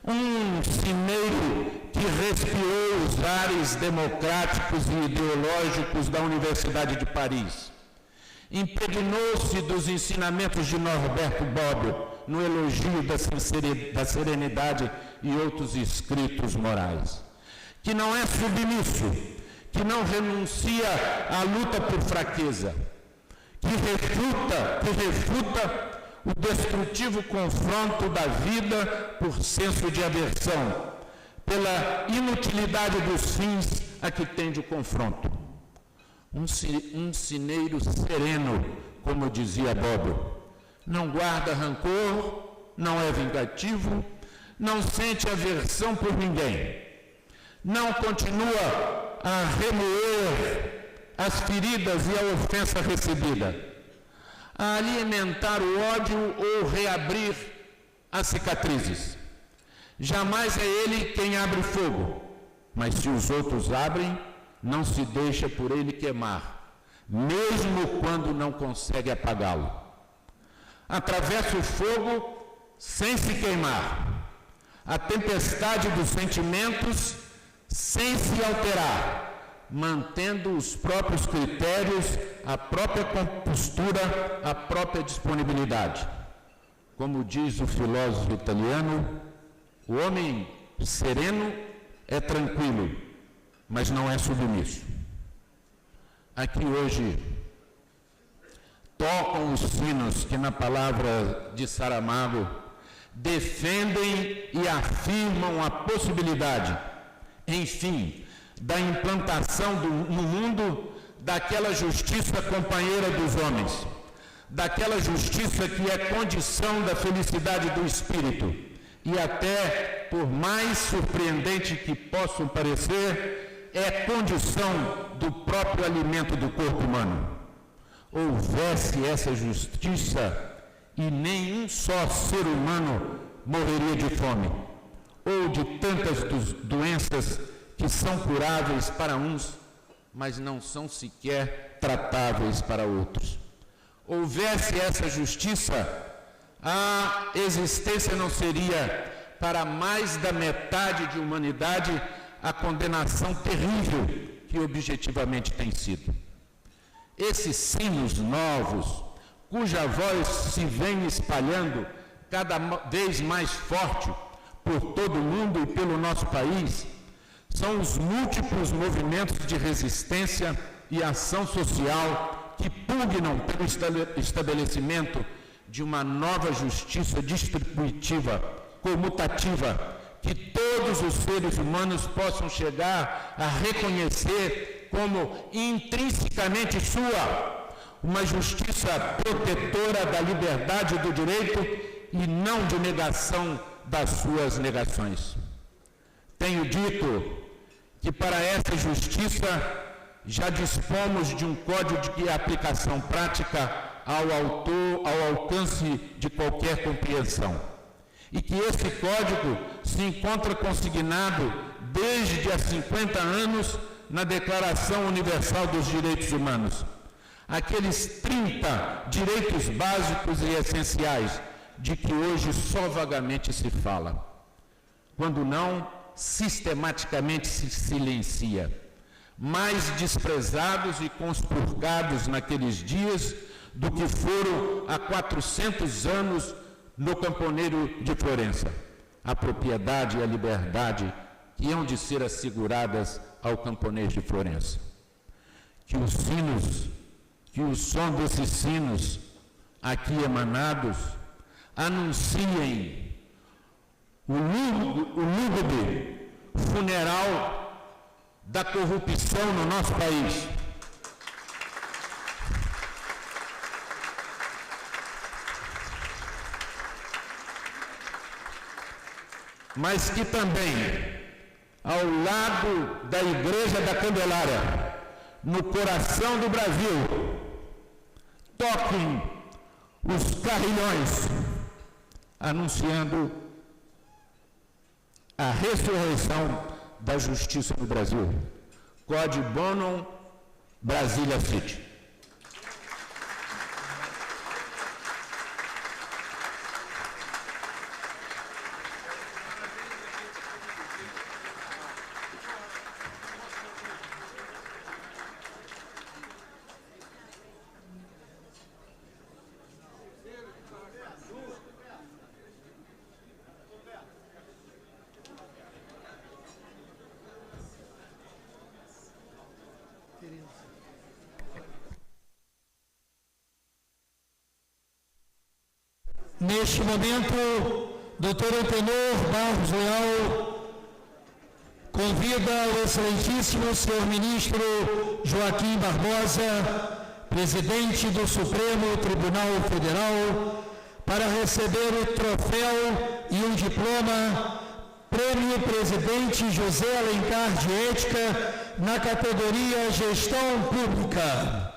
[SPEAKER 3] Um sineiro que respirou os ares democráticos e ideológicos da Universidade de Paris. Impregnou-se dos ensinamentos de Norberto Bobbio no elogio da serenidade e outros escritos morais. Que não é submisso, que não renuncia à luta por fraqueza, que refuta o destrutivo confronto da vida por senso de aversão, pela inutilidade dos fins a que tende o confronto. Um sineiro sereno, como dizia Bobbio, não guarda rancor, não é vingativo, não sente aversão por ninguém, não continua a remoer as feridas e a ofensa recebida, a alimentar o ódio ou reabrir as cicatrizes. Jamais é ele quem abre fogo, mas se os outros abrem, não se deixa por ele queimar, mesmo quando não consegue apagá-lo. Atravessa o fogo sem se queimar, a tempestade dos sentimentos sem se alterar, mantendo os próprios critérios, a própria compostura, a própria disponibilidade. Como diz o filósofo italiano, o homem sereno é tranquilo, mas não é submisso. Aqui hoje tocam os sinos que, na palavra de Saramago, defendem e afirmam a possibilidade, enfim, da implantação no mundo daquela justiça companheira dos homens, daquela justiça que é condição da felicidade do espírito e até, por mais surpreendente que possam parecer, é condição do próprio alimento do corpo humano. Houvesse essa justiça e nenhum só ser humano morreria de fome, ou de tantas doenças que são curáveis para uns, mas não são sequer tratáveis para outros. Houvesse essa justiça, a existência não seria, para mais da metade de humanidade, a condenação terrível que objetivamente tem sido. Esses sinos novos, cuja voz se vem espalhando cada vez mais forte por todo o mundo e pelo nosso país, são os múltiplos movimentos de resistência e ação social que pugnam pelo estabelecimento de uma nova justiça distributiva, comutativa, que todos os seres humanos possam chegar a reconhecer como intrinsecamente sua, uma justiça protetora da liberdade e do direito e não de negação das suas negações. Tenho dito que para essa justiça já dispomos de um código de aplicação prática ao alcance de qualquer compreensão. E que esse código se encontra consignado desde há 50 anos na Declaração Universal dos Direitos Humanos. Aqueles 30 direitos básicos e essenciais de que hoje só vagamente se fala. Quando não, sistematicamente se silencia. Mais desprezados e conspurcados naqueles dias do que foram há 400 anos no Camponeiro de Florença. A propriedade e a liberdade que hão de ser asseguradas ao camponês de Florença. Que os sinos, que o som desses sinos aqui emanados anunciem o lúgubre funeral da corrupção no nosso país. Mas que também, ao lado da Igreja da Candelária, no coração do Brasil, toquem os carrilhões, anunciando a ressurreição da justiça no Brasil. Code Bonum, Brasília City.
[SPEAKER 1] Neste momento, Dr. Antenor Barros Leal convida o excelentíssimo senhor ministro Joaquim Barbosa, presidente do Supremo Tribunal Federal, para receber o troféu e um diploma Prêmio Presidente José Alencar de Ética na categoria Gestão Pública.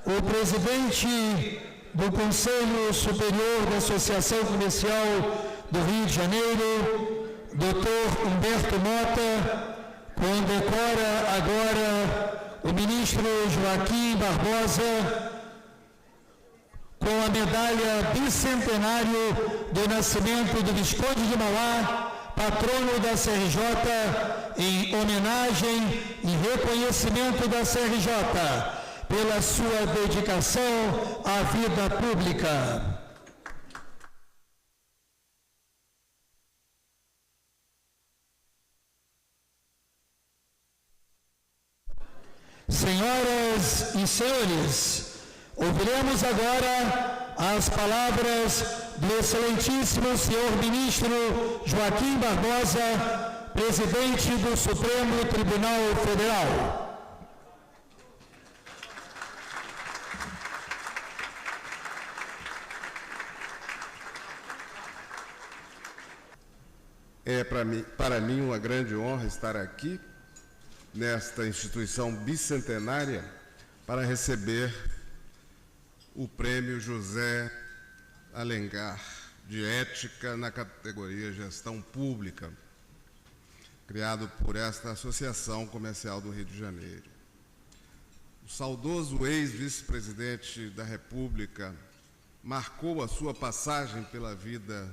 [SPEAKER 1] o presidente do Conselho Superior da Associação Comercial do Rio de Janeiro, Dr. Humberto Mota, condecora agora o ministro Joaquim Barbosa com a medalha bicentenário do nascimento do Visconde de Mauá, patrono da CRJ, em homenagem e reconhecimento da CRJ pela sua dedicação à vida pública. Senhoras e senhores, ouviremos agora as palavras do excelentíssimo senhor ministro Joaquim Barbosa, presidente do Supremo Tribunal Federal.
[SPEAKER 6] É para mim uma grande honra estar aqui, nesta instituição bicentenária, para receber o Prêmio José Alencar de Ética na categoria Gestão Pública, criado por esta Associação Comercial do Rio de Janeiro. O saudoso ex-vice-presidente da República marcou a sua passagem pela vida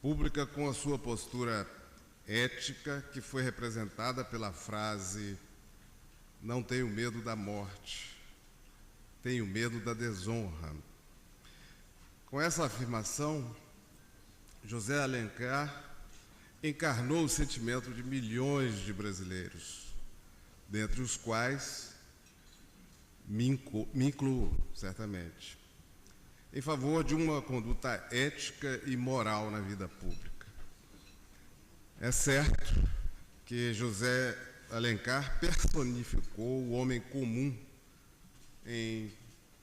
[SPEAKER 6] pública com a sua postura ética, que foi representada pela frase: não tenho medo da morte, tenho medo da desonra. Com essa afirmação, José Alencar encarnou o sentimento de milhões de brasileiros, dentre os quais me incluo, certamente, em favor de uma conduta ética e moral na vida pública. É certo que José Alencar personificou o homem comum em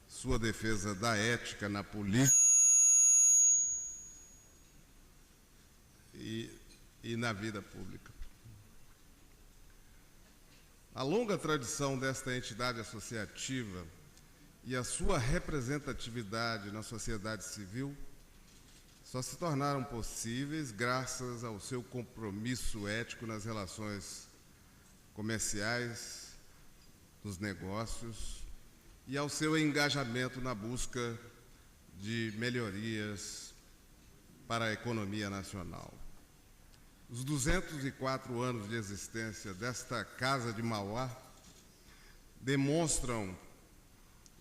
[SPEAKER 6] sua defesa da ética na política e na vida pública. A longa tradição desta entidade associativa e a sua representatividade na sociedade civil só se tornaram possíveis graças ao seu compromisso ético nas relações comerciais, nos negócios, e ao seu engajamento na busca de melhorias para a economia nacional. Os 204 anos de existência desta Casa de Mauá demonstram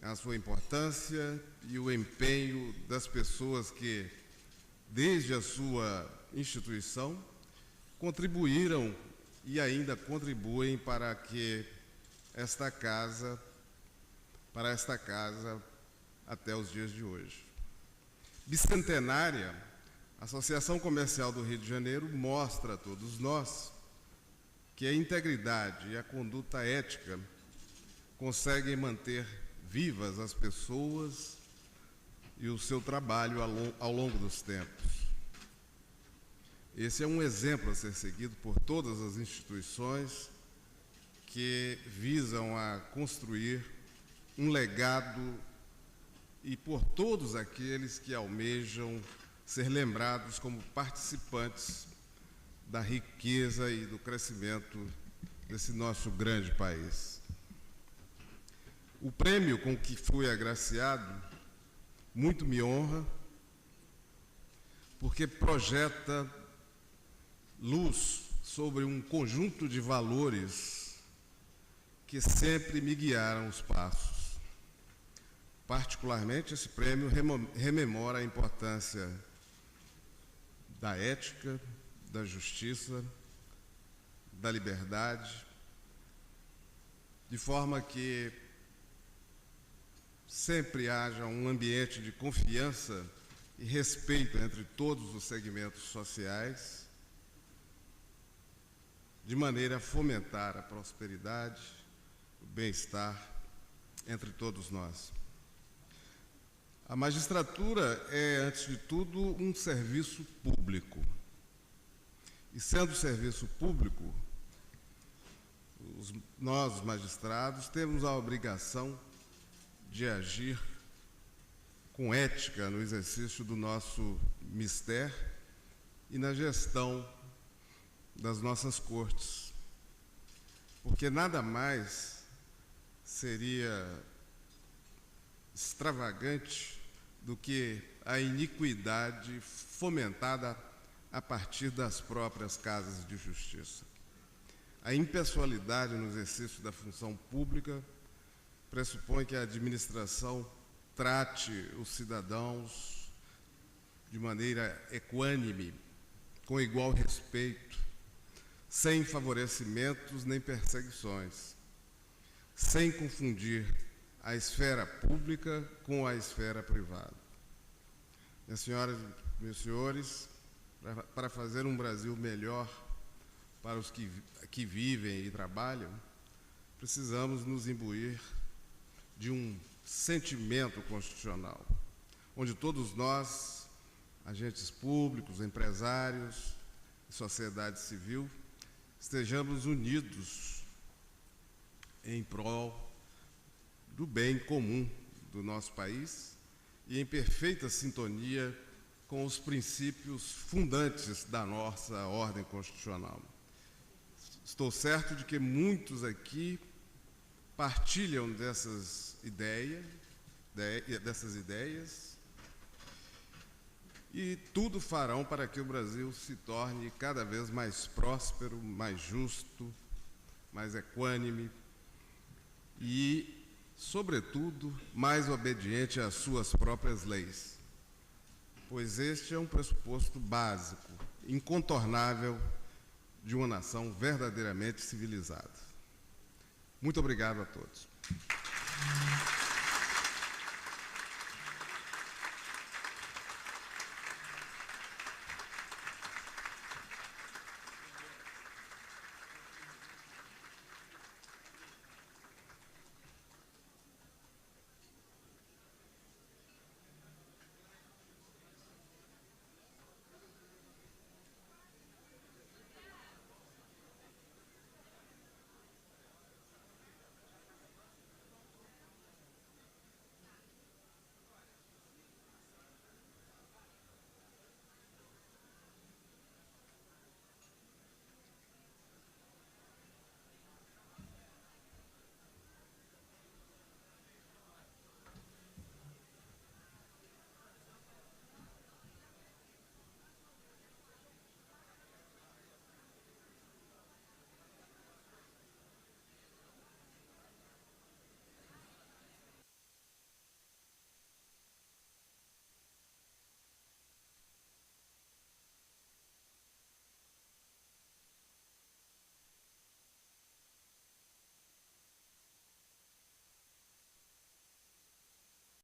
[SPEAKER 6] a sua importância e o empenho das pessoas que, desde a sua instituição, contribuíram e ainda contribuem para esta casa até os dias de hoje. Bicentenária, a Associação Comercial do Rio de Janeiro mostra a todos nós que a integridade e a conduta ética conseguem manter vivas as pessoas e o seu trabalho ao longo dos tempos. Esse é um exemplo a ser seguido por todas as instituições que visam a construir um legado e por todos aqueles que almejam ser lembrados como participantes da riqueza e do crescimento desse nosso grande país. O prêmio com que fui agraciado muito me honra, porque projeta luz sobre um conjunto de valores que sempre me guiaram os passos. Particularmente, esse prêmio rememora a importância da ética, da justiça, da liberdade, de forma que sempre haja um ambiente de confiança e respeito entre todos os segmentos sociais, de maneira a fomentar a prosperidade, o bem-estar entre todos nós. A magistratura é, antes de tudo, um serviço público. E sendo serviço público, nós, magistrados, temos a obrigação de agir com ética no exercício do nosso mistério e na gestão das nossas cortes, porque nada mais seria extravagante do que a iniquidade fomentada a partir das próprias casas de justiça. A impessoalidade no exercício da função pública pressupõe que a administração trate os cidadãos de maneira equânime, com igual respeito, sem favorecimentos nem perseguições, sem confundir a esfera pública com a esfera privada. Minhas senhoras e meus senhores, para fazer um Brasil melhor para os que aqui vivem e trabalham, precisamos nos imbuir de um sentimento constitucional, onde todos nós, agentes públicos, empresários e sociedade civil, estejamos unidos em prol do bem comum do nosso país e em perfeita sintonia com os princípios fundantes da nossa ordem constitucional. Estou certo de que muitos aqui partilham dessas ideias e tudo farão para que o Brasil se torne cada vez mais próspero, mais justo, mais equânime e, sobretudo, mais obediente às suas próprias leis, pois este é um pressuposto básico, incontornável, de uma nação verdadeiramente civilizada. Muito obrigado a todos.